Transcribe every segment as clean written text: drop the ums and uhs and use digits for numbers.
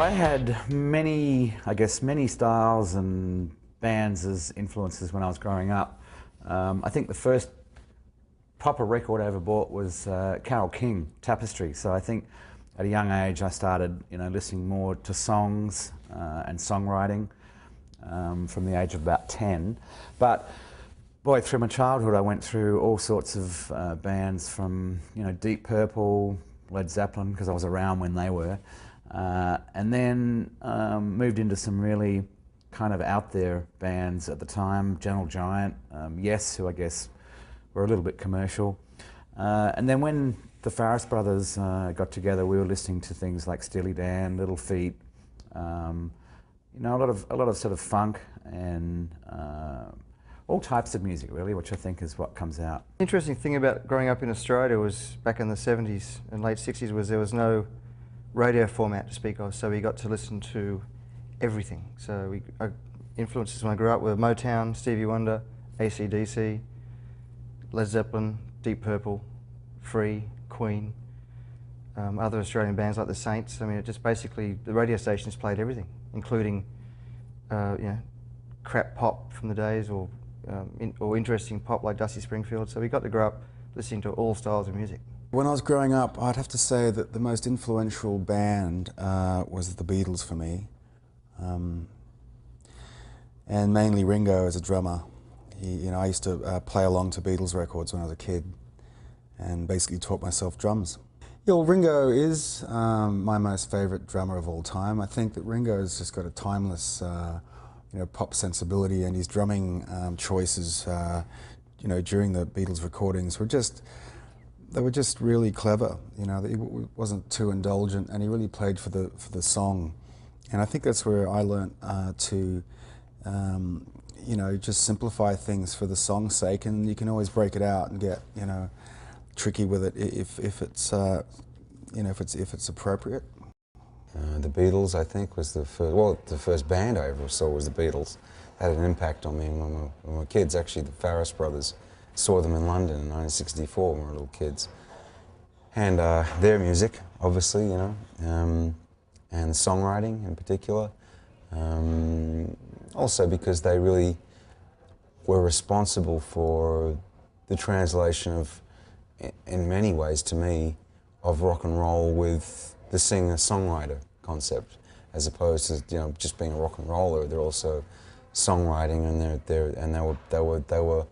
I had many, I guess, many styles and bands as influences when I was growing up. I think the first proper record I ever bought was Carole King, Tapestry. So I think at a young age I started, listening more to songs and songwriting from the age of about 10. But boy, through my childhood I went through all sorts of bands from, Deep Purple, Led Zeppelin, because I was around when they were. And then moved into some really kind of out there bands at the time, Gentle Giant, Yes, who I guess were a little bit commercial. And then when the Farris brothers got together, we were listening to things like Steely Dan, Little Feat, a lot of sort of funk and all types of music really, which I think is what comes out. Interesting thing about growing up in Australia was back in the 70s and late 60s was there was no radio format to speak of, so we got to listen to everything. So influences when I grew up were Motown, Stevie Wonder, AC/DC, Led Zeppelin, Deep Purple, Free, Queen, other Australian bands like the Saints. I mean, it just basically, the radio stations played everything, including crap pop from the days or interesting pop like Dusty Springfield. So we got to grow up listening to all styles of music. When I was growing up, I'd have to say that the most influential band was the Beatles for me, and mainly Ringo as a drummer. I used to play along to Beatles records when I was a kid, and basically taught myself drums. Yeah, well, Ringo is my most favourite drummer of all time. I think that Ringo's just got a timeless, pop sensibility, and his drumming choices, during the Beatles recordings were just really clever. He wasn't too indulgent, and he really played for the song. And I think that's where I learnt to, just simplify things for the song's sake, and you can always break it out and get, tricky with it if it's, if it's appropriate. The Beatles, I think, was the first band I ever saw was the Beatles. Had an impact on me when we were kids. Actually, the Farris brothers. Saw them in London in 1964 when we were little kids. And their music, obviously, and songwriting in particular. Also because they really were responsible for the translation of, in many ways to me, of rock and roll with the singer-songwriter concept, as opposed to just being a rock and roller. They're also songwriting, and they were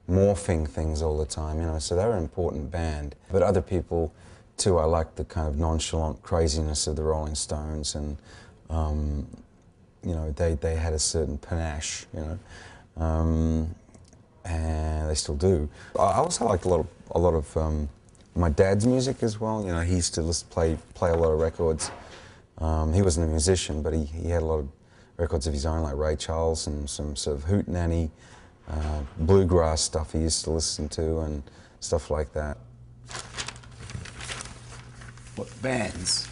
morphing things all the time, so they were an important band. But other people too, I liked the kind of nonchalant craziness of the Rolling Stones, and they had a certain panache, and they still do. I also liked a lot of my dad's music as well. He used to play a lot of records. He wasn't a musician, but he had a lot of records of his own, like Ray Charles and some sort of hootenanny bluegrass stuff he used to listen to and stuff like that. What bands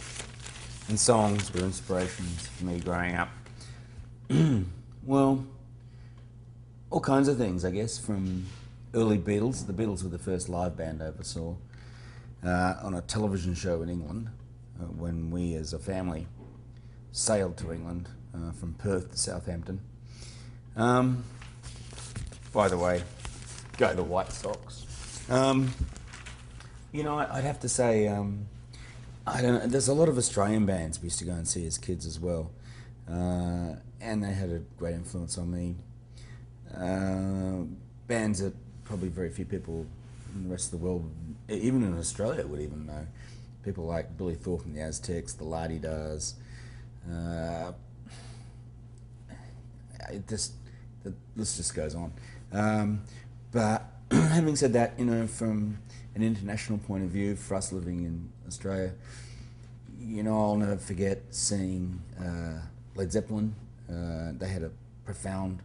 and songs were inspirations for me growing up? Well, all kinds of things, I guess, from early Beatles. The Beatles were the first live band I ever saw on a television show in England when we as a family sailed to England from Perth to Southampton. By the way, go the White Sox. I'd have to say, I don't know, there's a lot of Australian bands we used to go and see as kids as well. And they had a great influence on me. Bands that probably very few people in the rest of the world, even in Australia, would even know. People like Billy Thorpe and the Aztecs, the La-Di-Das. The list just goes on. But having said that, from an international point of view, for us living in Australia, I'll never forget seeing Led Zeppelin. They had a profound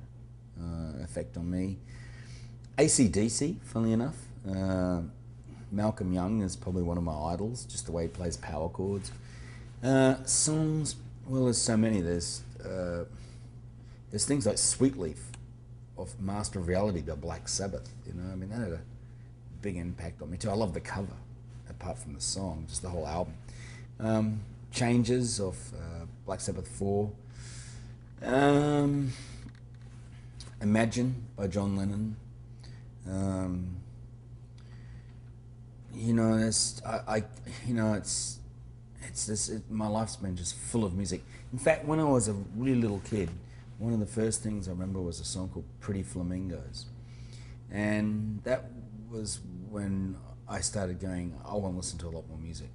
effect on me. AC/DC, funnily enough. Malcolm Young is probably one of my idols, just the way he plays power chords. Songs, well, there's so many. There's things like Sweet Leaf of Master of Reality by Black Sabbath. That had a big impact on me too. I love the cover, apart from the song, just the whole album. Changes of Black Sabbath 4. Imagine by John Lennon. You know, my life's been just full of music. In fact, when I was a really little kid, one of the first things I remember was a song called Pretty Flamingos. And that was when I started going, I want to listen to a lot more music.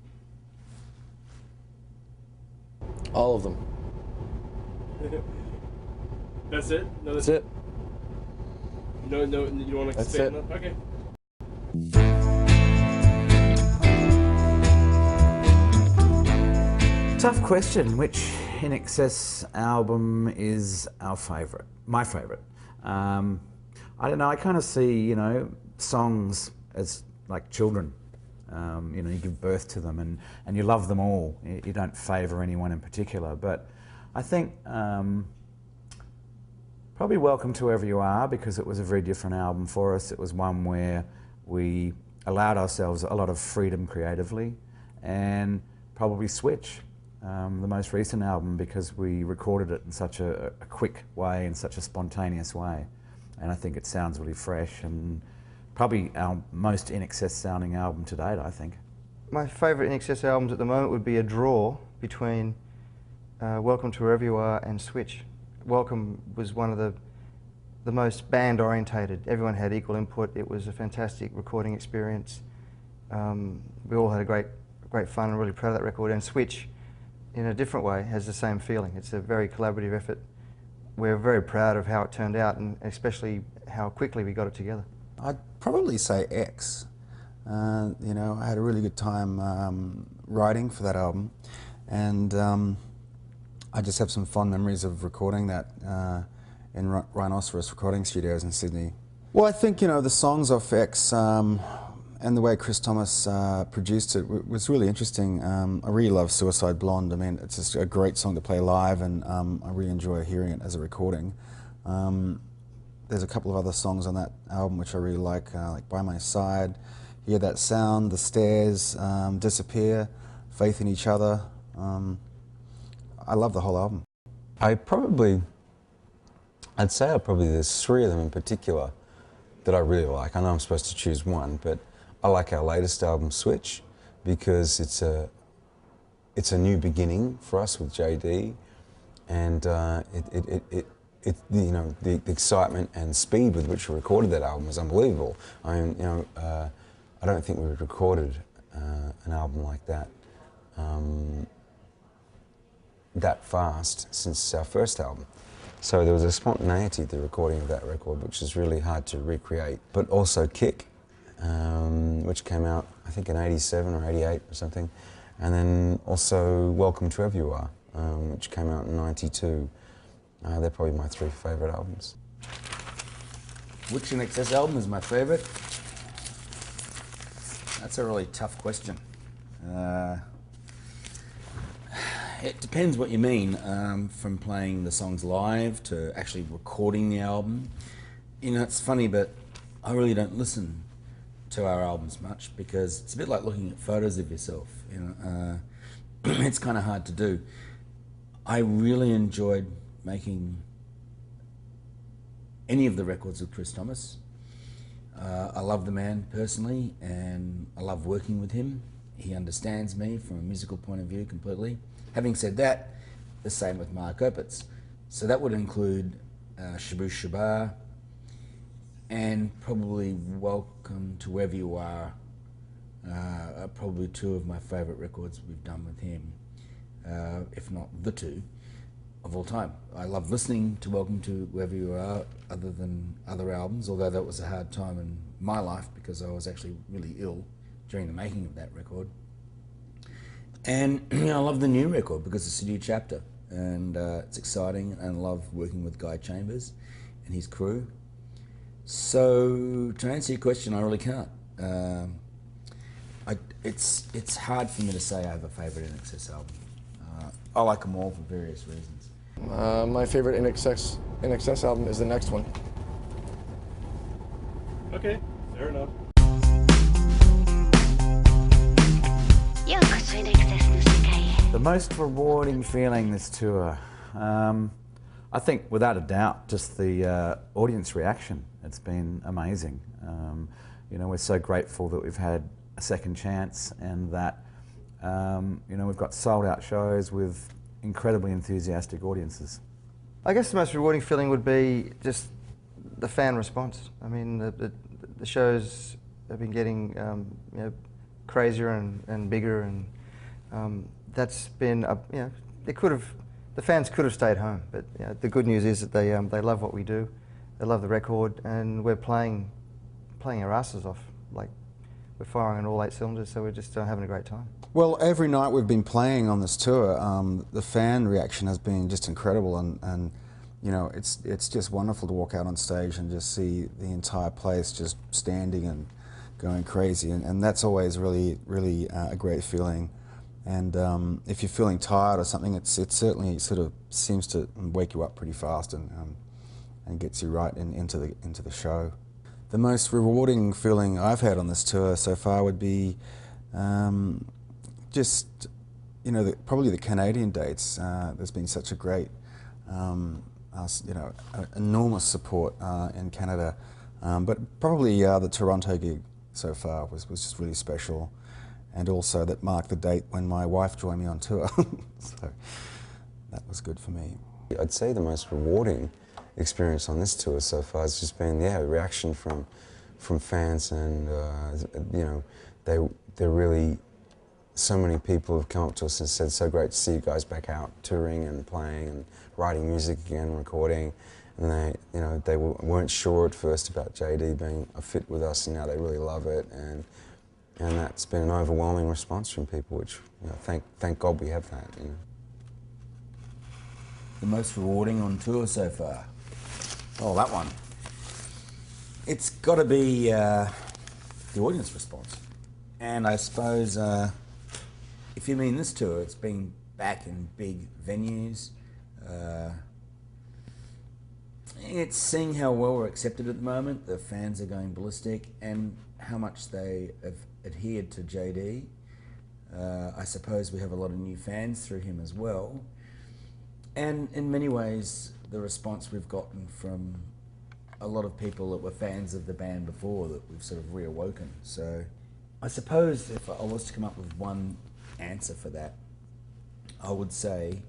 All of them. That's it? No, That's it. No, you don't want to expand on that? Okay. Tough question. Which INXS album is our favourite? My favourite. I don't know. I kind of see, you know, songs as like children. You know, you give birth to them and you love them all. You don't favour anyone in particular. But I think probably Welcome to Wherever You Are, because it was a very different album for us. It was one where we allowed ourselves a lot of freedom creatively, and probably Switch, the most recent album, because we recorded it in such a quick way, in such a spontaneous way. And I think it sounds really fresh, and probably our most INXS sounding album to date, I think. My favourite INXS albums at the moment would be a draw between Welcome to Wherever You Are and Switch. Welcome was one of the most band orientated. Everyone had equal input. It was a fantastic recording experience. We all had a great fun. I'm really proud of that record. And Switch, in a different way, has the same feeling. It's a very collaborative effort. We're very proud of how it turned out, and especially how quickly we got it together. I'd probably say X. You know, I had a really good time writing for that album, and I just have some fond memories of recording that in Rhinoceros Recording Studios in Sydney. Well, I think, you know, the songs off X and the way Chris Thomas produced it was really interesting. I really love Suicide Blonde. I mean, it's just a great song to play live, and I really enjoy hearing it as a recording. There's a couple of other songs on that album which I really like By My Side, Hear That Sound, The Stairs, Disappear, Faith in Each Other. I love the whole album. I'd say there's three of them in particular that I really like. I know I'm supposed to choose one, but I like our latest album, Switch, because it's a new beginning for us with JD, and you know, the excitement and speed with which we recorded that album was unbelievable. I mean, you know, I don't think we've recorded an album like that that fast since our first album. So there was a spontaneity to the recording of that record, which is really hard to recreate. But also Kick, which came out, I think, in '87 or '88 or something. And then also Welcome to Wherever You Are, which came out in '92. They're probably my three favourite albums. Which INXS album is my favourite? That's a really tough question. It depends what you mean, from playing the songs live to actually recording the album. You know, it's funny, but I really don't listen to our albums much, because it's a bit like looking at photos of yourself. You know, it's kind of hard to do. I really enjoyed making any of the records with Chris Thomas. I love the man personally, and I love working with him. He understands me from a musical point of view completely. Having said that, the same with Mark Opitz. So that would include Shabush Shabar, and probably Welcome to Wherever You Are, are probably two of my favourite records we've done with him, if not the two of all time. I love listening to Welcome to Wherever You Are other than other albums, although that was a hard time in my life because I was actually really ill during the making of that record. And you know, I love the new record because it's a new chapter, and it's exciting, and I love working with Guy Chambers and his crew. So to answer your question, I really can't. It's hard for me to say I have a favourite INXS album. I like them all for various reasons. My favorite INXS album is the next one. Okay, fair enough. ようこそINXSの世界へ。The most rewarding feeling this tour, I think without a doubt, just the audience reaction. It's been amazing. You know, we're so grateful that we've had a second chance and that, you know, we've got sold out shows with incredibly enthusiastic audiences. I guess the most rewarding feeling would be just the fan response. I mean, the shows have been getting you know, crazier and bigger, and that's been you know, the fans could have stayed home, but you know, the good news is that they love what we do, they love the record, and we're playing our asses off. Like, we're firing on all 8 cylinders, so we're just having a great time. Well, every night we've been playing on this tour, the fan reaction has been just incredible, and you know, it's just wonderful to walk out on stage and just see the entire place just standing and going crazy, and that's always really a great feeling. And if you're feeling tired or something, it certainly sort of seems to wake you up pretty fast and gets you right into the show. The most rewarding feeling I've had on this tour so far would be just, you know, probably the Canadian dates. There's been such a great, you know, enormous support in Canada, but probably the Toronto gig so far was just really special, and also that marked the date when my wife joined me on tour, so that was good for me. I'd say the most rewarding experience on this tour so far has just been, yeah, the reaction from fans, and you know, they're really, so many people have come up to us and said, so great to see you guys back out touring and playing and writing music again, recording, and you know, they weren't sure at first about JD being a fit with us, and now they really love it, and that's been an overwhelming response from people, which, you know, thank God we have that, you know. The most rewarding on tour so far? Oh, that one. It's got to be the audience response. And I suppose if you mean this tour, it's been back in big venues. It's seeing how well we're accepted at the moment. The fans are going ballistic, and how much they have adhered to JD. I suppose we have a lot of new fans through him as well. And in many ways, the response we've gotten from a lot of people that were fans of the band before, that we've sort of reawoken. So I suppose if I was to come up with one answer for that, I would say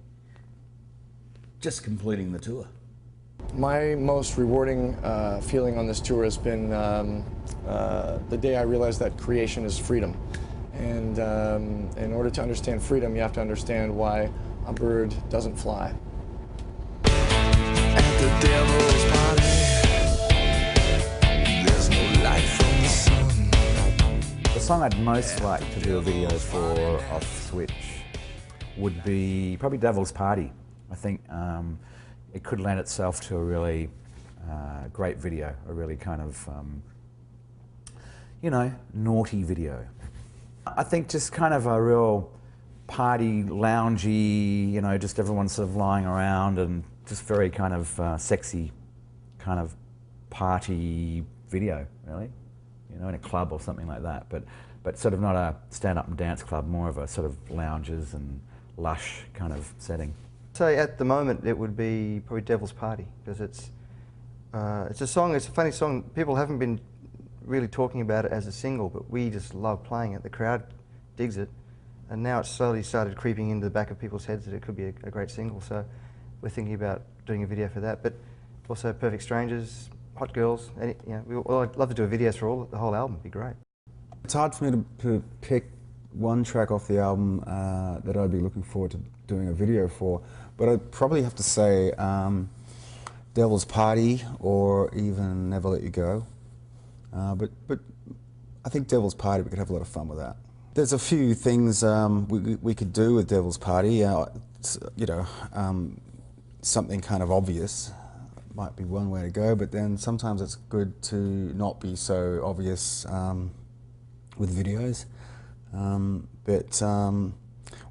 just completing the tour. My most rewarding feeling on this tour has been the day I realized that creation is freedom. And in order to understand freedom, you have to understand why a bird doesn't fly. At the devil's party, there's no light from the sun. The song I'd most like to do a video for off Switch would be probably Devil's Party. I think it could lend itself to a really great video, a really kind of, you know, naughty video. I think just kind of a real party, loungy, you know, just everyone sort of lying around, and just very kind of sexy kind of party video, really. You know, in a club or something like that, but sort of not a stand-up and dance club, more of a sort of lounges and lush kind of setting. So at the moment it would be probably Devil's Party, because it's a song, it's a funny song. People haven't been really talking about it as a single, but we just love playing it. The crowd digs it, and now it's slowly started creeping into the back of people's heads that it could be a great single. So we're thinking about doing a video for that, but also Perfect Strangers, Hot Girls. You know, I'd love to do a video for the whole album. It'd be great. It's hard for me to pick one track off the album that I'd be looking forward to doing a video for, but I'd probably have to say Devil's Party, or even Never Let You Go. But I think Devil's Party, we could have a lot of fun with that. There's a few things we could do with Devil's Party. You know, something kind of obvious might be one way to go, but then sometimes it's good to not be so obvious with videos. But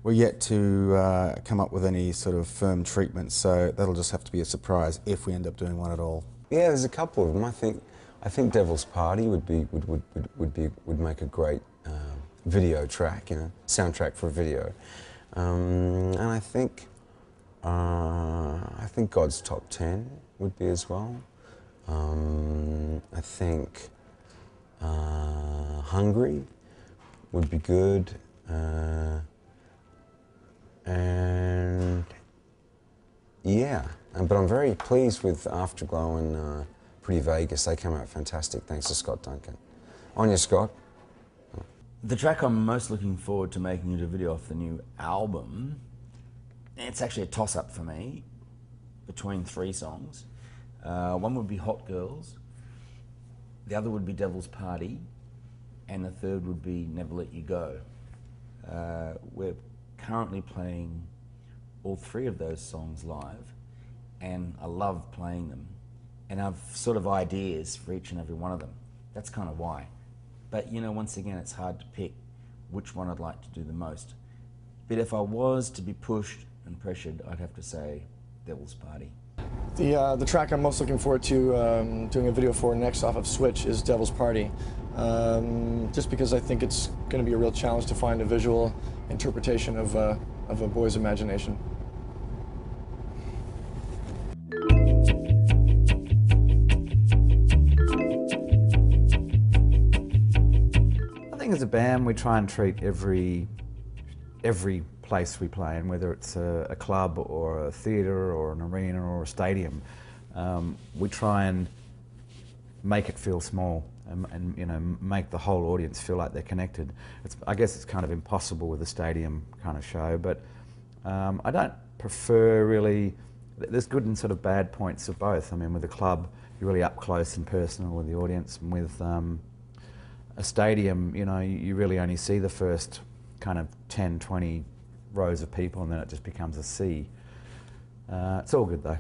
we're yet to come up with any sort of firm treatment, so that'll just have to be a surprise if we end up doing one at all. Yeah, there's a couple of them. I think Devil's Party would make a great video track, you know, soundtrack for a video. And I think God's Top 10 would be as well. I think Hungry would be good. And yeah, but I'm very pleased with Afterglow and Pretty Vegas. They came out fantastic, thanks to Scott Duncan. On you, Scott. The track I'm most looking forward to making a video off the new album, it's actually a toss-up for me between 3 songs. One would be Hot Girls, the other would be Devil's Party, and the third would be Never Let You Go. We're currently playing all 3 of those songs live, and I love playing them. And I've sort of ideas for each and every one of them. That's kind of why. But you know, once again, it's hard to pick which one I'd like to do the most. But if I was to be pushed and pressured, I'd have to say Devil's Party. The track I'm most looking forward to doing a video for next off of Switch is Devil's Party. Just because I think it's going to be a real challenge to find a visual interpretation of a boy's imagination. As a band, we try and treat every place we play in, whether it's a club or a theatre or an arena or a stadium, we try and make it feel small and you know, make the whole audience feel like they're connected. I guess it's kind of impossible with a stadium kind of show, but I don't prefer really. There's good and sort of bad points of both. I mean, with a club, you're really up close and personal with the audience, and with a stadium, you know, you really only see the first kind of 10, 20 rows of people, and then it just becomes a sea. It's all good though.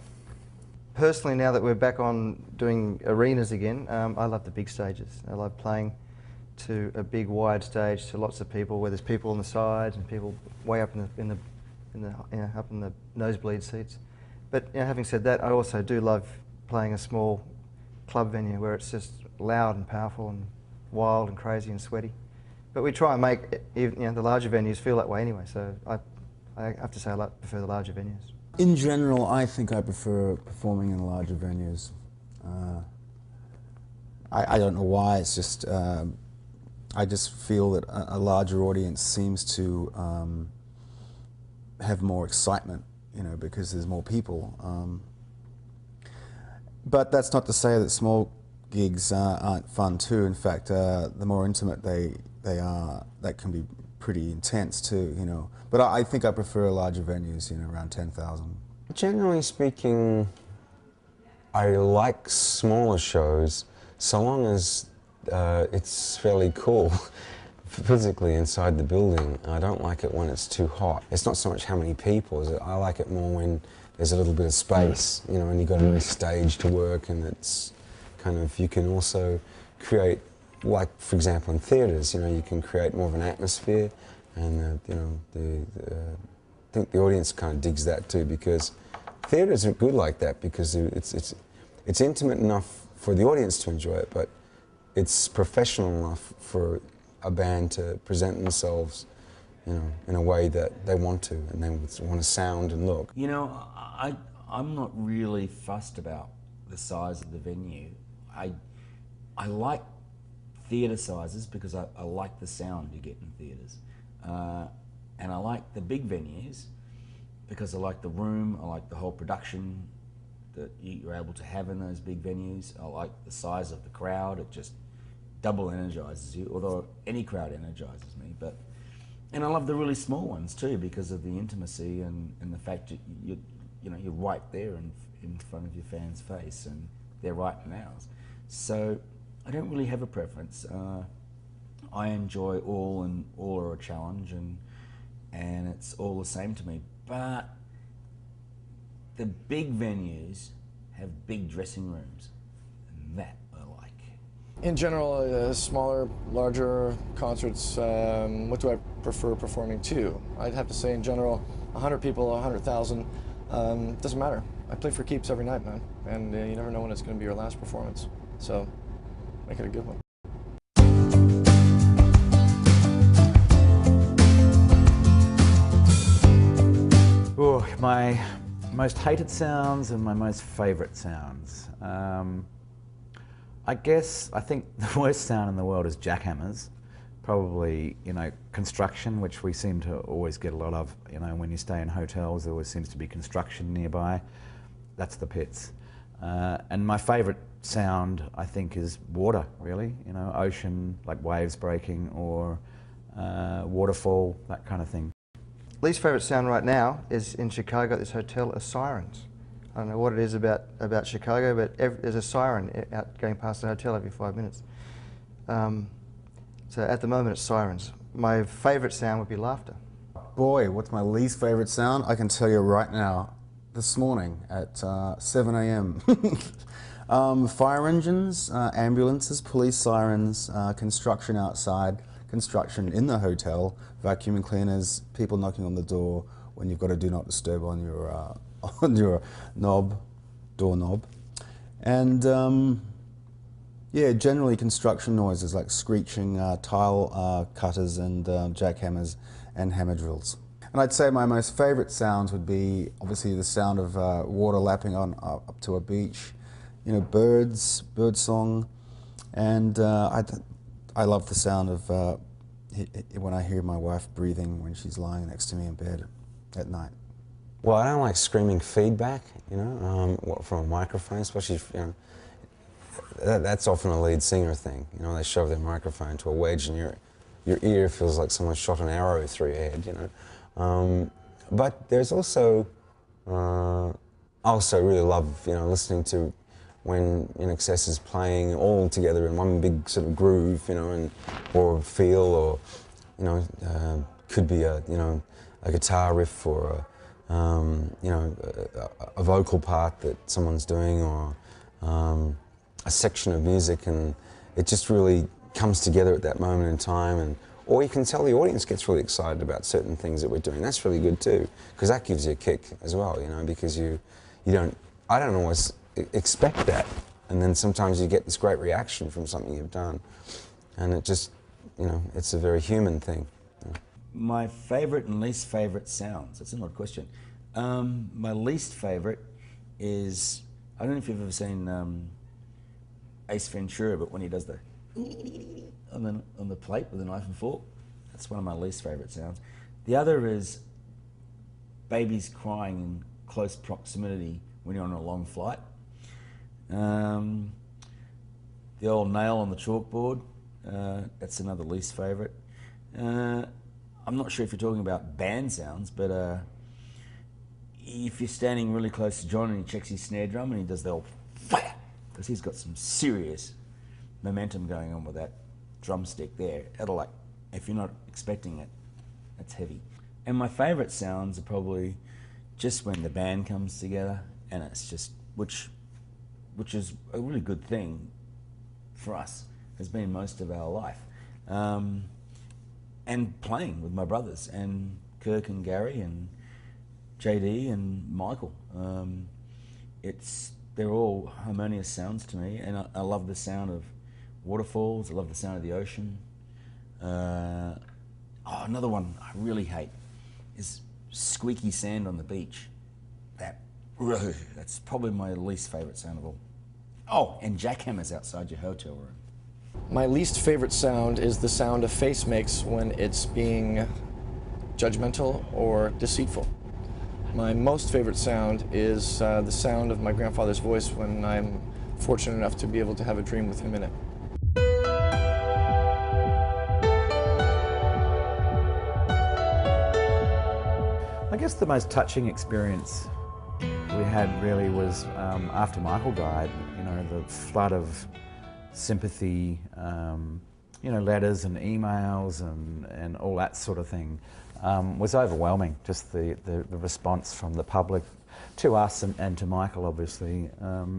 Personally, now that we're back on doing arenas again, I love the big stages. I love playing to a big wide stage to lots of people, where there's people on the sides and people way up in the nosebleed seats. But you know, having said that, I also do love playing a small club venue where it's just loud and powerful and wild and crazy and sweaty. But we try and make even, you know, the larger venues feel that way anyway, so I have to say I prefer the larger venues. In general, I think I prefer performing in larger venues. I don't know why, it's just, I just feel that a larger audience seems to have more excitement, you know, because there's more people. But that's not to say that small gigs aren't fun too. In fact, the more intimate they are, that can be pretty intense too, you know. But I think I prefer larger venues, you know, around 10,000. Generally speaking, I like smaller shows so long as it's fairly cool physically inside the building. I don't like it when it's too hot. It's not so much how many people, I like it more when there's a little bit of space, you know, and you've got a nice stage to work, and it's kind of, you can also create, like for example in theatres, you know, you can create more of an atmosphere, and you know, I think the audience kind of digs that too, because theatres are good like that, because it's intimate enough for the audience to enjoy it, but it's professional enough for a band to present themselves, you know, in a way that they want to, and they want to sound and look. You know, I'm not really fussed about the size of the venue. I like theatre sizes because I like the sound you get in theatres. And I like the big venues because I like the room, I like the whole production that you're able to have in those big venues. I like the size of the crowd, it just double energizes you, although any crowd energizes me. And I love the really small ones too, because of the intimacy and the fact that you're right there in front of your fan's face, and they're right in ours. So I don't really have a preference. I enjoy all, and all are a challenge, and it's all the same to me. But the big venues have big dressing rooms, and that I like. In general, smaller, larger concerts, what do I prefer performing to? I'd have to say in general, 100 people, 100,000, doesn't matter. I play for keeps every night, man, and you never know when it's going to be your last performance, so make it a good one. My most hated sounds and my most favourite sounds. I think the worst sound in the world is jackhammers. Probably, you know, construction, which we seem to always get a lot of. You know, when you stay in hotels, there always seems to be construction nearby. That's the pits. And my favourite sound, I think, is water, really. You know, ocean, like waves breaking, or waterfall, that kind of thing. Least favourite sound right now is in Chicago at this hotel are sirens. I don't know what it is about Chicago, but there's a siren out going past the hotel every 5 minutes. So at the moment it's sirens. My favourite sound would be laughter. Boy, what's my least favourite sound? I can tell you right now, this morning at 7 a.m. Fire engines, ambulances, police sirens, construction outside, construction in the hotel, vacuum cleaners, people knocking on the door when you've got a do not disturb on your doorknob, and yeah, generally construction noises like screeching tile cutters and jackhammers and hammer drills. And I'd say my most favourite sounds would be obviously the sound of water lapping on up to a beach, you know, bird song, and I love the sound of when I hear my wife breathing when she's lying next to me in bed at night. Well, I don't like screaming feedback, you know, from a microphone, especially, you know, that's often a lead singer thing. You know, they shove their microphone to a wedge and your ear feels like someone shot an arrow through your head, you know. But there's also, I also really love, you know, listening to when INXS is playing all together in one big sort of groove, you know, or feel, or, you know, could be a guitar riff, or you know, a vocal part that someone's doing, or a section of music, and it just really comes together at that moment in time. Or you can tell the audience gets really excited about certain things that we're doing. That's really good too, because that gives you a kick as well, you know, because I don't always expect that, and then sometimes you get this great reaction from something you've done, and it just, you know, it's a very human thing. You know. My favourite and least favourite sounds, that's an odd question. My least favourite is, I don't know if you've ever seen Ace Ventura, but when he does the on the plate with a knife and fork, that's one of my least favourite sounds. The other is babies crying in close proximity when you're on a long flight. The old nail on the chalkboard, that's another least favourite. I'm not sure if you're talking about band sounds, but if you're standing really close to John and he checks his snare drum and he does the old fire, because he's got some serious momentum going on with that drumstick there. It'll, like, if you're not expecting it, that's heavy. And my favourite sounds are probably just when the band comes together, and it's just, which is a really good thing for us, has been most of our life. And playing with my brothers, and Kirk and Gary and JD and Michael. They're all harmonious sounds to me, and I love the sound of waterfalls, I love the sound of the ocean. Another one I really hate is squeaky sand on the beach. That's probably my least favourite sound of all. Oh, and jackhammers outside your hotel room. My least favorite sound is the sound a face makes when it's being judgmental or deceitful. My most favorite sound is the sound of my grandfather's voice when I'm fortunate enough to be able to have a dream with him in it. I guess the most touching experience we had really was after Michael died. You know, the flood of sympathy, you know, letters and emails and all that sort of thing was overwhelming. Just the response from the public to us and to Michael, obviously,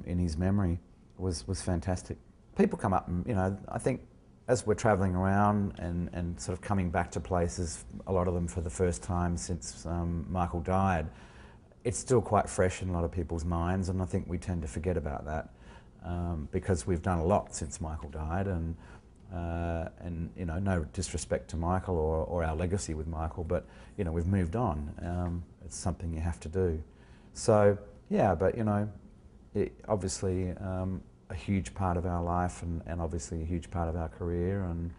in his memory was fantastic. People come up and, you know, I think as we're travelling around and sort of coming back to places, a lot of them for the first time since Michael died, it's still quite fresh in a lot of people's minds, and I think we tend to forget about that because we've done a lot since Michael died, and and you know, no disrespect to Michael or our legacy with Michael, but you know, we've moved on. It's something you have to do. So yeah, but you know, obviously a huge part of our life, and obviously a huge part of our career, and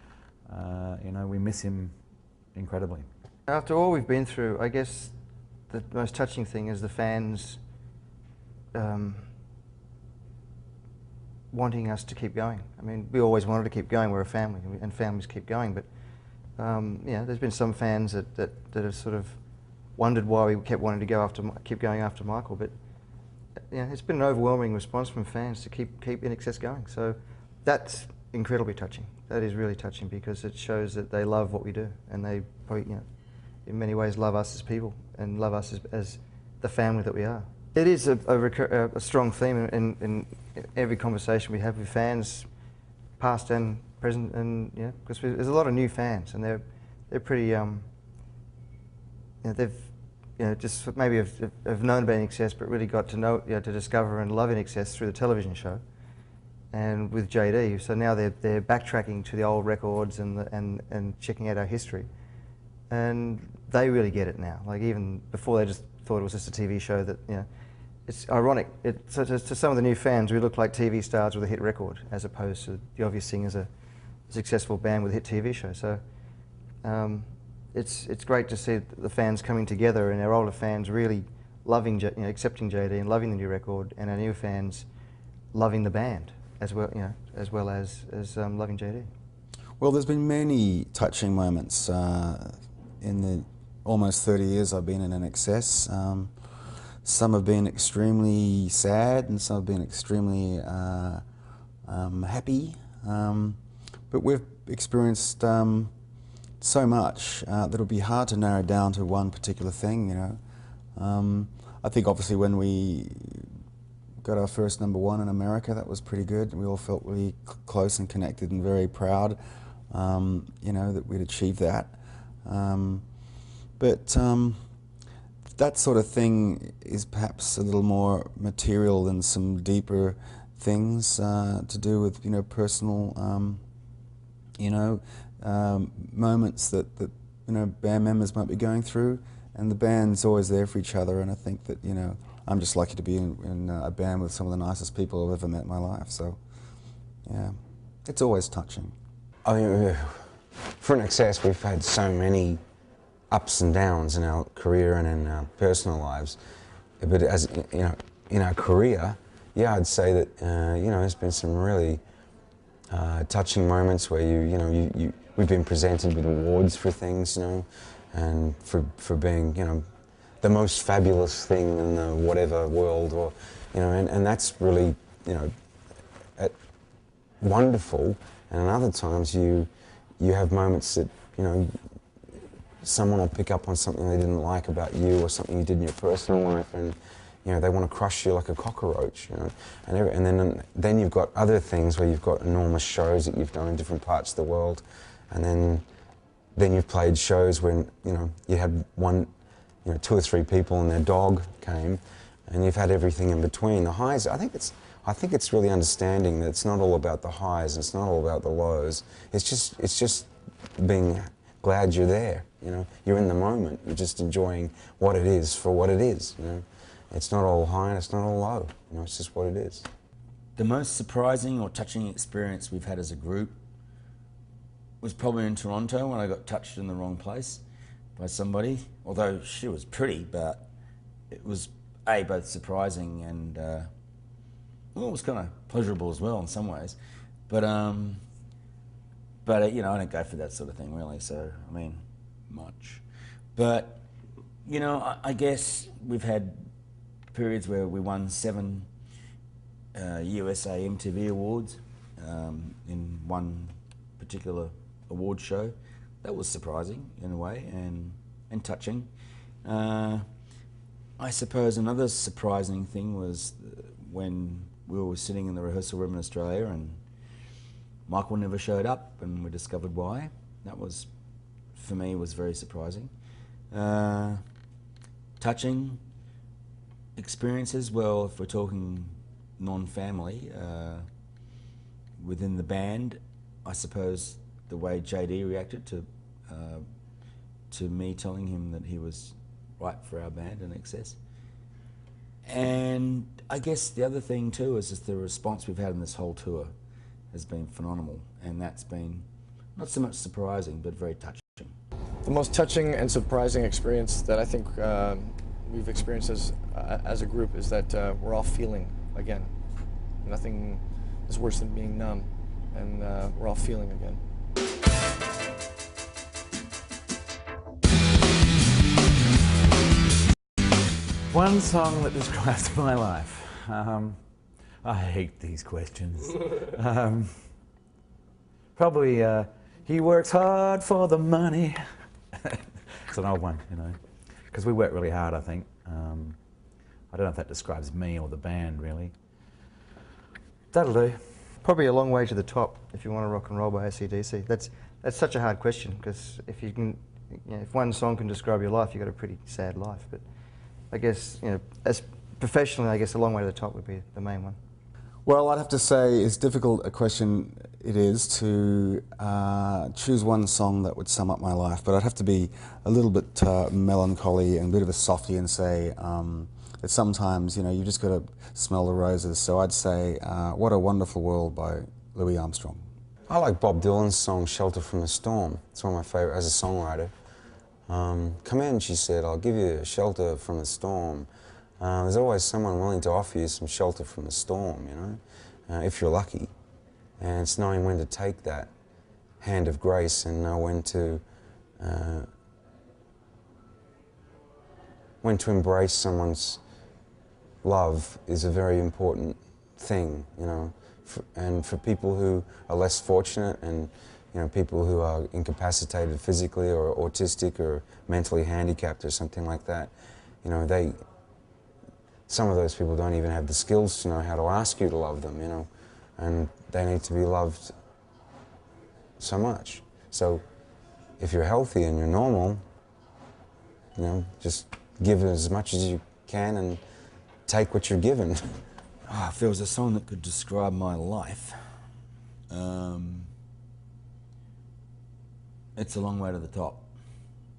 you know, we miss him incredibly. After all we've been through, I guess the most touching thing is the fans wanting us to keep going. I mean, we always wanted to keep going. We're a family, and families keep going. But yeah, there's been some fans that have sort of wondered why we kept wanting to keep going after Michael. But yeah, it's been an overwhelming response from fans to keep INXS going. So that's incredibly touching. That is really touching, because it shows that they love what we do, and they probably, you know, in many ways love us as people and love us as the family that we are. It is a strong theme in every conversation we have with fans, past and present, and yeah, because there's a lot of new fans, and they're pretty, you know, they've, you know, just maybe have known about INXS, but really got to know, you know, to discover and love INXS through the television show, and with JD. So now they're backtracking to the old records and checking out our history, and they really get it now. Like, even before, they just thought it was just a TV show that, you know. It's ironic. So to some of the new fans, we look like TV stars with a hit record, as opposed to the obvious thing as a successful band with a hit TV show. So it's great to see the fans coming together, and our older fans really loving, you know, accepting JD and loving the new record, and our new fans loving the band as well, you know, as well as loving JD. Well, there's been many touching moments in the almost 30 years I've been in INXS. Some have been extremely sad, and some have been extremely happy. But we've experienced so much that it'll be hard to narrow down to one particular thing, you know. I think obviously when we got our first #1 in America, that was pretty good. We all felt really close and connected and very proud, you know, that we'd achieved that. But that sort of thing is perhaps a little more material than some deeper things to do with, you know, personal, you know, moments that you know, band members might be going through, and the band's always there for each other. And I think that, you know, I'm just lucky to be in a band with some of the nicest people I've ever met in my life. So yeah, it's always touching. I mean, for INXS, we've had so many ups and downs in our career and in our personal lives, but as you know, in our career, yeah, I'd say that you know, there's been some really touching moments where we've been presented with awards for things, you know, and for being, you know, the most fabulous thing in the whatever world, or you know, and that's really, you know, wonderful. And other times you have moments that, you know, someone will pick up on something they didn't like about you, or something you did in your personal life, and you know, they want to crush you like a cockroach, you know. And then you've got other things where you've got enormous shows that you've done in different parts of the world, and then you've played shows when, you know, you had one, you know, 2 or 3 people and their dog came, and you've had everything in between. The highs, I think it's really understanding that it's not all about the highs, it's not all about the lows. It's just being glad you're there, you know. You're in the moment. You're just enjoying what it is for what it is, you know. It's not all high and it's not all low, you know, it's just what it is. The most surprising or touching experience we've had as a group was probably in Toronto, when I got touched in the wrong place by somebody. Although she was pretty, but it was both surprising and well, it was kind of pleasurable as well in some ways. But you know, I don't go for that sort of thing really, so I mean, much. But you know, I guess we've had periods where we won 7 USA MTV awards in one particular award show. That was surprising in a way, and touching. I suppose another surprising thing was when we were sitting in the rehearsal room in Australia and Michael never showed up, and we discovered why. That was, for me, was very surprising. Touching experiences, well, if we're talking non-family, within the band, I suppose the way JD reacted to me telling him that he was right for our band, INXS. And I guess the other thing too is just the response we've had in this whole tour has been phenomenal, and that's been not so much surprising, but very touching. The most touching and surprising experience that I think we've experienced as a group is that we're all feeling again. Nothing is worse than being numb, and we're all feeling again. One song that describes my life. I hate these questions. Probably, he works hard for the money. It's an old one, you know, because we work really hard, I think. I don't know if that describes me or the band, really. That'll do. Probably A Long Way to the Top, if you want to rock and roll by AC/DC. That's such a hard question, because if you can, you know, if one song can describe your life, you've got a pretty sad life. But I guess, you know, as professionally, I guess A Long Way to the Top would be the main one. Well, I'd have to say it's difficult a question it is to choose one song that would sum up my life, but I'd have to be a little bit melancholy and a bit of a softie and say that sometimes, you know, you just got to smell the roses. So I'd say What a Wonderful World by Louis Armstrong. I like Bob Dylan's song Shelter from the Storm. It's one of my favourite as a songwriter. Come in, she said, I'll give you shelter from the storm. There's always someone willing to offer you some shelter from the storm, you know, if you're lucky. And it's knowing when to take that hand of grace and know when to embrace someone's love is a very important thing, you know. And for people who are less fortunate, and you know, people who are incapacitated physically or autistic or mentally handicapped or something like that, you know, some of those people don't even have the skills to know how to ask you to love them, you know, and they need to be loved so much. So if you're healthy and you're normal, you know, just give as much as you can and take what you're given. Oh, if there was a song that could describe my life, it's A Long Way to the Top,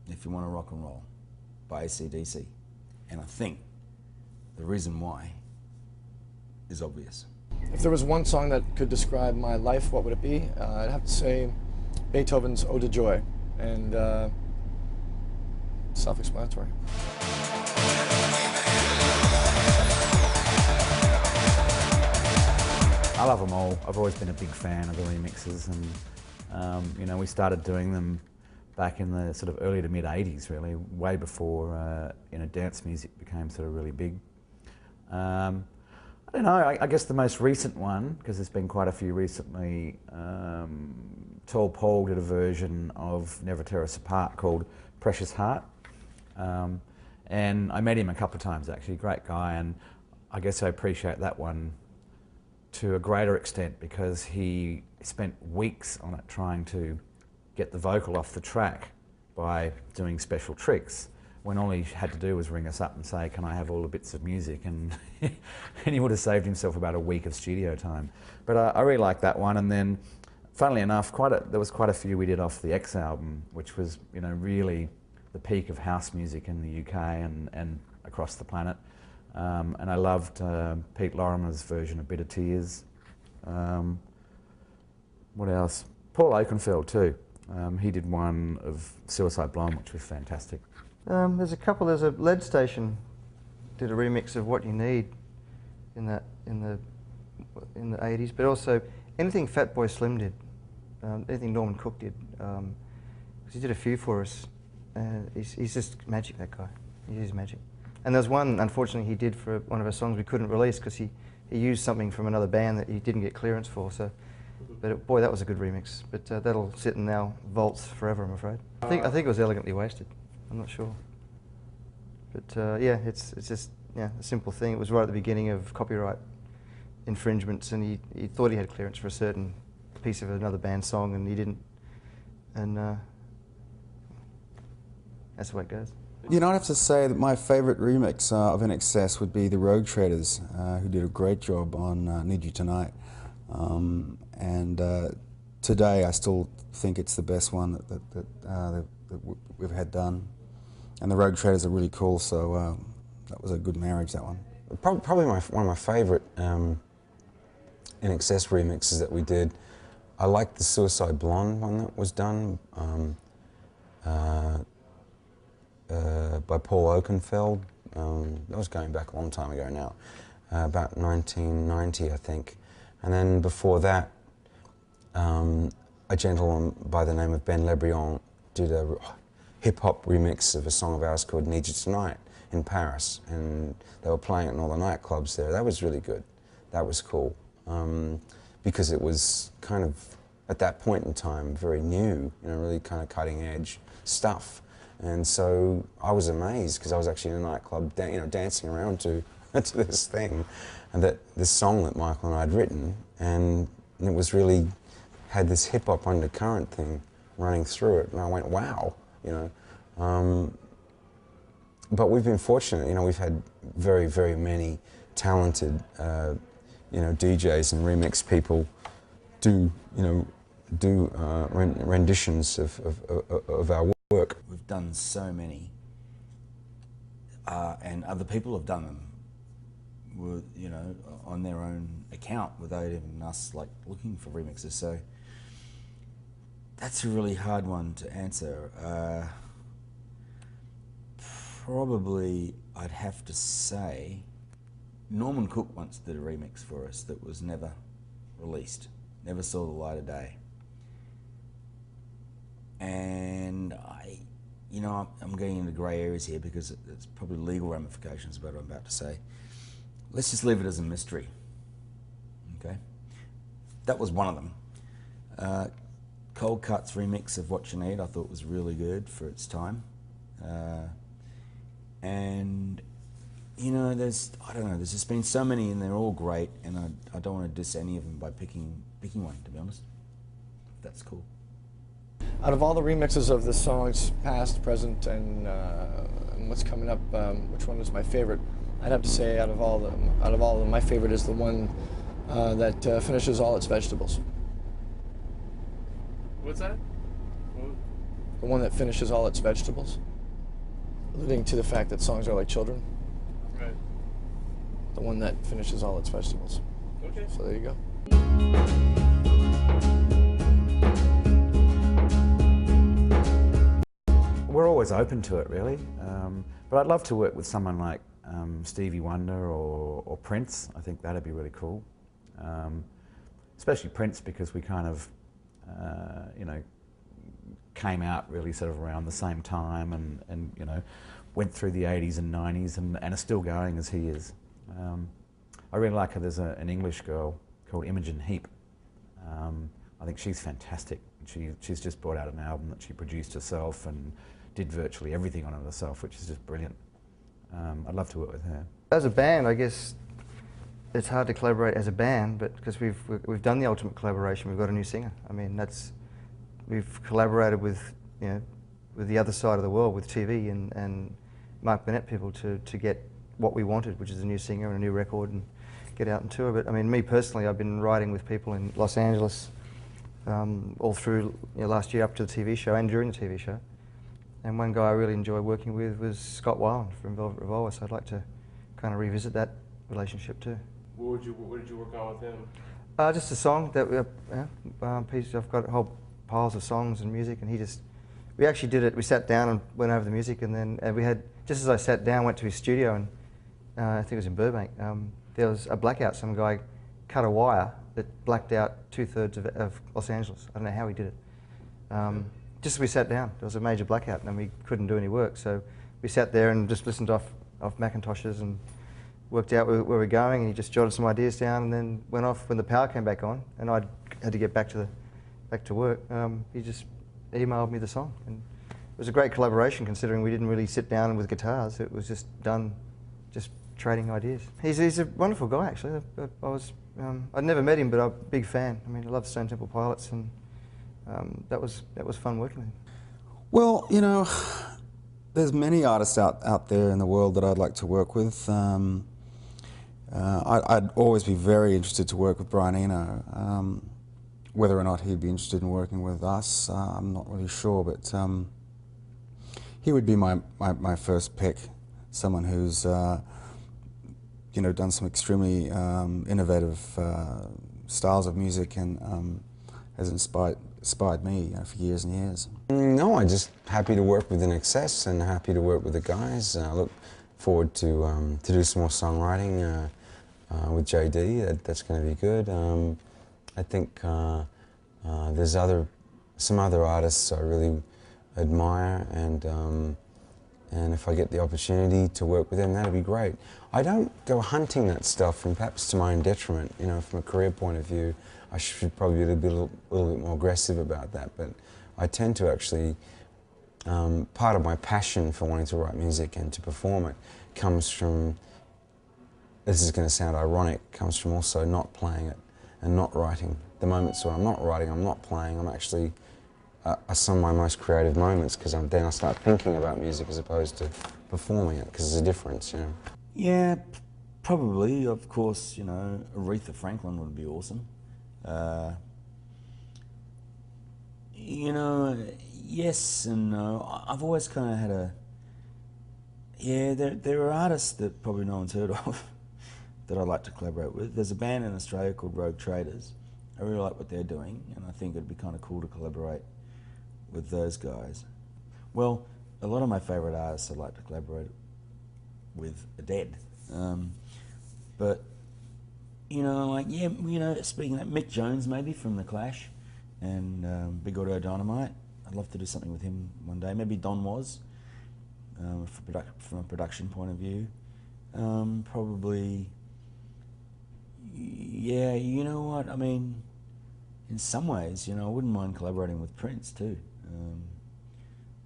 If You Want to Rock and Roll, by AC/DC. And I think the reason why is obvious. If there was one song that could describe my life, what would it be? I'd have to say Beethoven's Ode to Joy, and self-explanatory. I love them all. I've always been a big fan of the remixes, and you know, we started doing them back in the sort of early to mid '80s, really, way before you know, dance music became sort of really big. I don't know. I guess the most recent one, because there's been quite a few recently. Tall Paul did a version of Never Tear Us Apart called Precious Heart, and I met him a couple of times actually. Great guy, and I guess I appreciate that one to a greater extent because he spent weeks on it trying to get the vocal off the track by doing special tricks, when all he had to do was ring us up and say, can I have all the bits of music, and and he would have saved himself about a week of studio time. But I really like that one, and then funnily enough, there was quite a few we did off the X album, which was, you know, really the peak of house music in the UK and across the planet. And I loved Pete Lorimer's version of Bitter Tears. What else? Paul Oakenfold too. He did one of Suicide Blonde, which was fantastic. There's a couple. There's a Lead Station did a remix of What You Need in the 80s, but also anything Fatboy Slim did, anything Norman Cook did. 'Cause he did a few for us. He's just magic, that guy. He is magic. And there's one, unfortunately, he did for one of our songs we couldn't release because he used something from another band that he didn't get clearance for. So, but boy, that was a good remix. But that'll sit in our vaults forever, I'm afraid. I think it was Elegantly Wasted. I'm not sure. But yeah, it's just a simple thing. It was right at the beginning of copyright infringements, and he thought he had clearance for a certain piece of another band's song, and he didn't. And that's the way it goes. You know, I'd have to say that my favourite remix of INXS would be the Rogue Traders, who did a great job on Need You Tonight. And today I still think it's the best one that we've had done. And the Rogue Traders are really cool, so that was a good marriage, that one. Probably one of my favourite INXS remixes that we did. I liked the Suicide Blonde one that was done by Paul Oakenfold. That was going back a long time ago now, about 1990, I think. And then before that, a gentleman by the name of Ben Lebrion did a hip-hop remix of a song of ours called Need You Tonight in Paris, and they were playing it in all the nightclubs there. That was really good. That was cool, because it was kind of, at that point in time, very new, you know, really kind of cutting-edge stuff. And so I was amazed, because I was actually in a nightclub, you know, dancing around to this thing, and this song that Michael and I had written, and it was really had this hip-hop undercurrent thing running through it, and I went, wow, you know. But we've been fortunate, you know, we've had very, very many talented, you know, DJs and remix people do renditions of our work. We've done so many, and other people have done them, with, you know, on their own account without even us like looking for remixes. So that's a really hard one to answer. Probably I'd have to say Norman Cook once did a remix for us that was never released, never saw the light of day. And you know, I'm getting into grey areas here because it's probably legal ramifications about what I'm about to say. Let's just leave it as a mystery, okay? That was one of them. Cold Cut's remix of What You Need I thought was really good for its time. And, you know, I don't know, there's just been so many and they're all great, and I don't want to diss any of them by picking one, to be honest. That's cool. Out of all the remixes of the songs, past, present, and what's coming up, which one was my favorite? I'd have to say, out of all of them, my favorite is the one that finishes all its vegetables. What's that? The one that finishes all its vegetables, alluding to the fact that songs are like children. Right. The one that finishes all its vegetables. Okay. So there you go. We're always open to it, really. But I'd love to work with someone like Stevie Wonder or Prince. I think that'd be really cool. Especially Prince, because we kind of, you know, came out really sort of around the same time, and you know, went through the 80s and 90s and are still going as he is. I really like her. There's an English girl called Imogen Heap. I think she's fantastic. She's just brought out an album that she produced herself and did virtually everything on it herself, which is just brilliant. I'd love to work with her. As a band, I guess it's hard to collaborate as a band, but because we've done the ultimate collaboration, we've got a new singer. I mean, we've collaborated with, you know, with the other side of the world, with TV and Mark Burnett people to get what we wanted, which is a new singer and a new record, and get out and tour. But I mean, me personally, I've been writing with people in Los Angeles all through, you know, last year up to the TV show and during the TV show. And one guy I really enjoyed working with was Scott Weiland from Velvet Revolver, so I'd like to kind of revisit that relationship too. What did you work on with him? Just a song that I've got whole piles of songs and music, and we actually did it. We sat down and went over the music, and then we had, just as I sat down, went to his studio, and I think it was in Burbank. There was a blackout. Some guy cut a wire that blacked out 2/3 of Los Angeles. I don't know how he did it. Just as we sat down, there was a major blackout, and we couldn't do any work. So we sat there and just listened off Macintoshes and worked out where we were going, and he just jotted some ideas down, and then went off when the power came back on, and I had to get back to work. He just emailed me the song, and it was a great collaboration considering we didn't really sit down with guitars. It was just done, just trading ideas. He's a wonderful guy, actually. I'd never met him, but I'm a big fan. I mean, I love Stone Temple Pilots, and that was fun working with him. Well, you know, there's many artists out there in the world that I'd like to work with. I'd always be very interested to work with Brian Eno. whether or not he'd be interested in working with us, I'm not really sure, but he would be my first pick, someone who's you know, done some extremely innovative styles of music and has inspired me, you know, for years and years. No, I'm just happy to work with INXS and happy to work with the guys. I look forward to do some more songwriting with JD. That's going to be good. I think there's some other artists I really admire, and if I get the opportunity to work with them, that'd be great. I don't go hunting that stuff, and perhaps to my own detriment. You know, from a career point of view, I should probably be a little bit more aggressive about that. But I tend to actually, part of my passion for wanting to write music and to perform it comes from, this is going to sound ironic, comes from also not playing it and not writing. The moments when I'm not writing, I'm not playing, I'm actually are some of my most creative moments, because then I start thinking about music as opposed to performing it, because there's a difference, you know. Yeah, probably. Of course, you know, Aretha Franklin would be awesome. You know, yes and no. I've always kind of had a... Yeah, there are artists that probably no one's heard of that I'd like to collaborate with. There's a band in Australia called Rogue Traders. I really like what they're doing, and I think it'd be kind of cool to collaborate with those guys. Well, a lot of my favourite artists I'd like to collaborate with are dead. But, you know, like, yeah, you know, speaking of that, Mick Jones maybe from The Clash, and Big Auto Dynamite. I'd love to do something with him one day. Maybe Don Was, from a production point of view. Probably, yeah, you know what, I mean, in some ways, you know, I wouldn't mind collaborating with Prince too,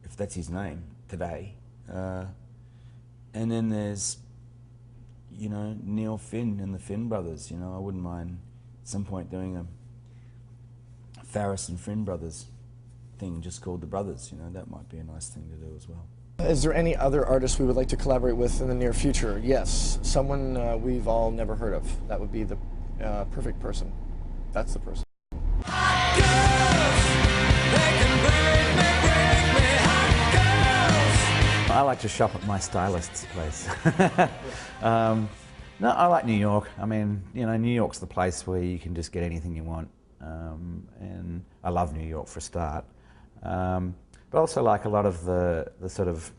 if that's his name today. And then there's, you know, Neil Finn and the Finn brothers. You know, I wouldn't mind at some point doing a Farris and Finn brothers thing just called The Brothers. You know, that might be a nice thing to do as well. Is there any other artists we would like to collaborate with in the near future? Yes, someone we've all never heard of. That would be the perfect person. That's the person. I like to shop at my stylist's place. No, I like New York. I mean, you know, New York's the place where you can just get anything you want. And I love New York for a start. But also like a lot of the sort of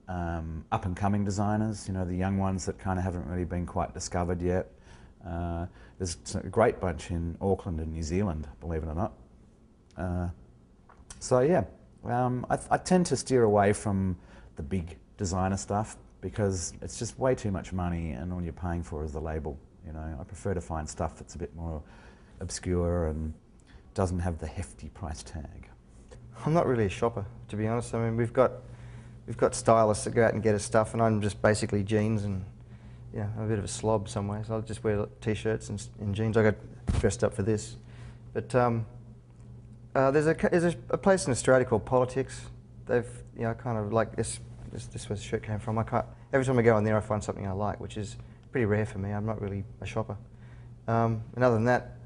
up-and-coming designers, you know, the young ones that kind of haven't really been quite discovered yet. There's a great bunch in Auckland and New Zealand, believe it or not. So yeah, I tend to steer away from the big designer stuff because it's just way too much money and all you're paying for is the label. You know, I prefer to find stuff that's a bit more obscure and doesn't have the hefty price tag. I'm not really a shopper, to be honest. I mean, we've got stylists that go out and get us stuff, and I'm just basically jeans and, you know, I'm a bit of a slob some ways. I'll just wear t-shirts and jeans. I got dressed up for this, but there's a place in Australia called Politics. They've, you know, kind of like this is where the shirt came from. Every time I go on there, I find something I like, which is pretty rare for me. I'm not really a shopper. And other than that,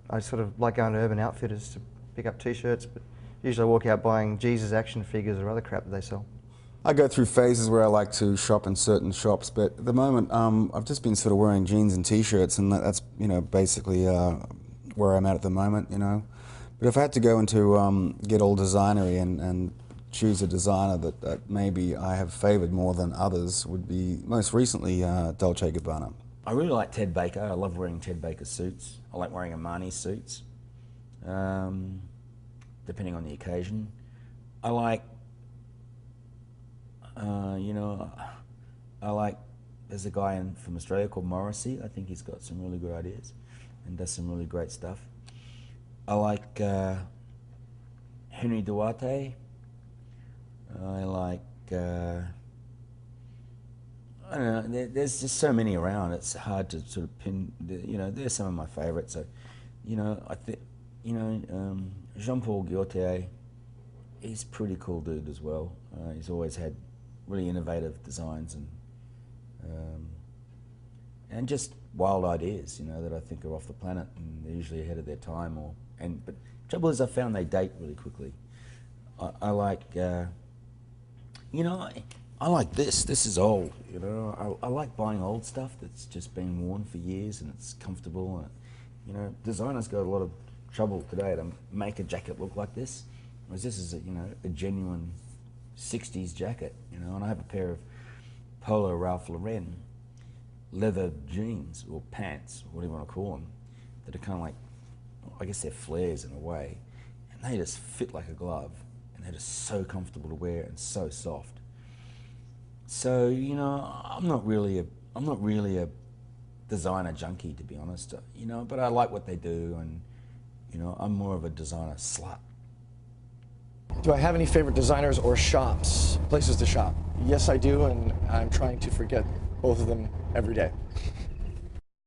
I sort of like going to Urban Outfitters to pick up t-shirts, but usually I walk out buying Jesus action figures or other crap that they sell. I go through phases where I like to shop in certain shops, but at the moment I've just been sort of wearing jeans and t-shirts, and that's, you know, basically where I'm at the moment, you know. But if I had to go into get all designery and choose a designer that maybe I have favoured more than others, would be most recently Dolce & Gabbana. I really like Ted Baker. I love wearing Ted Baker suits. I like wearing Armani suits, depending on the occasion. I like, you know, there's a guy from Australia called Morrissey. I think he's got some really good ideas and does some really great stuff. I like Henry Duarte. I like, I don't know, there's just so many around, it's hard to sort of pin, you know, they're some of my favourites. So, you know, Jean-Paul Gaultier, he's a pretty cool dude as well. He's always had really innovative designs and just wild ideas, you know, that I think are off the planet, and they're usually ahead of their time or but trouble is, I found they date really quickly. I like, you know, I like this. This is old. You know, I like buying old stuff that's just been worn for years and it's comfortable. And, you know, designers go to a lot of trouble today to make a jacket look like this, whereas this is a genuine 60s jacket. You know, and I have a pair of Polo Ralph Lauren leather jeans or pants, or whatever you want to call them, that are kind of like, I guess they're flares in a way, and they just fit like a glove, and they're just so comfortable to wear and so soft. So, you know, I'm not really a designer junkie, to be honest, you know, but I like what they do, and, you know, I'm more of a designer slut. Do I have any favorite designers or shops, places to shop? Yes, I do, and I'm trying to forget both of them every day.